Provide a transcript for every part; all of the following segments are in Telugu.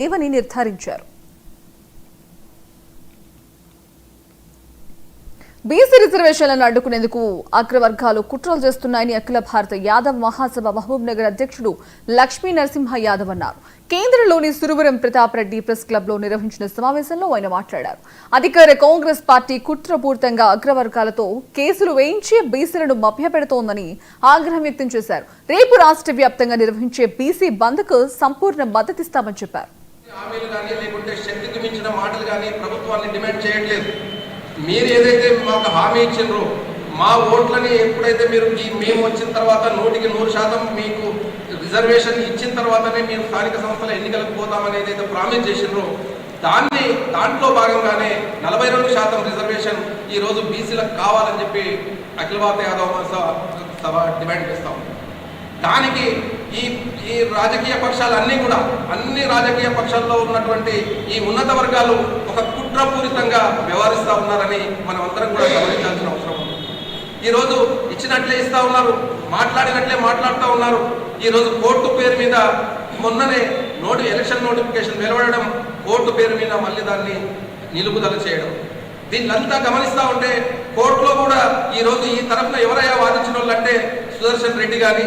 లేవని నిర్ధారించారు. బీసీ రిజర్వేషన్లను అడ్డుకునేందుకు అగ్రవర్గాలు కుట్రలు చేస్తున్నాయని అఖిల భారత యాదవ్ మహాసభ మహబూబ్ నగర్ అధ్యక్షుడు లక్ష్మీ నరసింహ యాదవ్ అన్నారు. కేంద్రంలోని సురవరం ప్రతాప్ రెడ్డి ప్రెస్ క్లబ్ లో నిర్వహించిన సమావేశంలో ఆయన మాట్లాడారు. అధికార కాంగ్రెస్ పార్టీ కుట్రపూరితంగా అగ్రవర్గాలతో కేసులు వేయించి బీసీలను మభ్యపెడుతోందని ఆగ్రహం వ్యక్తం చేశారు. రేపు రాష్ట్ర వ్యాప్తంగా నిర్వహించే బీసీ బంద్ కు సంపూర్ణ మద్దతిస్తామని చెప్పారు. మీరు ఏదైతే మాకు హామీ ఇచ్చిండ్రో మా ఓట్లని ఎప్పుడైతే మీరు మేము వచ్చిన తర్వాత 100% మీకు రిజర్వేషన్ ఇచ్చిన తర్వాతనే మీరు స్థానిక సంస్థల ఎన్నికలకు పోతామని ఏదైతే ప్రామిస్ చేసిండ్రో దాంట్లో భాగంగానే 42% రిజర్వేషన్ ఈరోజు బీసీలకు కావాలని చెప్పి అఖిల భారత యాదవ సభ డిమాండ్ చేస్తాం. దానికి ఈ రాజకీయ పక్షాలన్నీ కూడా అన్ని రాజకీయ పక్షాల్లో ఉన్నటువంటి ఈ ఉన్నత వర్గాలు ఒక కుట్రపూరితంగా వ్యవహరిస్తూ ఉన్నారని మనం అందరం కూడా గమనించాల్సిన అవసరం ఉంది. ఈరోజు ఇచ్చినట్లే ఇస్తూ ఉన్నారు, మాట్లాడినట్లే మాట్లాడుతూ ఉన్నారు. ఈరోజు కోర్టు పేరు మీద మొన్ననే ఎలక్షన్ నోటిఫికేషన్ వెలువడడం, కోర్టు పేరు మీద మళ్ళీ దాన్ని నిలుపుదల చేయడం, దీన్నంతా గమనిస్తూ ఉంటే కోర్టులో కూడా ఈరోజు ఈ తరఫున ఎవరయ్యా వాదించిన వాళ్ళంటే సుదర్శన్ రెడ్డి కానీ,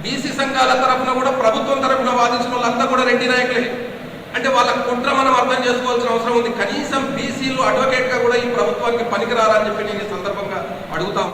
బీసీ సంఘాల తరఫున కూడా ప్రభుత్వం తరఫున వాదించిన వాళ్ళంతా కూడా రెడ్డి నాయకులే. అంటే వాళ్ళ కుట్ర మనం అర్థం చేసుకోవాల్సిన అవసరం ఉంది. కనీసం బీసీలు అడ్వకేట్ గా కూడా ఈ ప్రభుత్వానికి పనికిరారని చెప్పి నేను ఈ సందర్భంగా అడుగుతాం.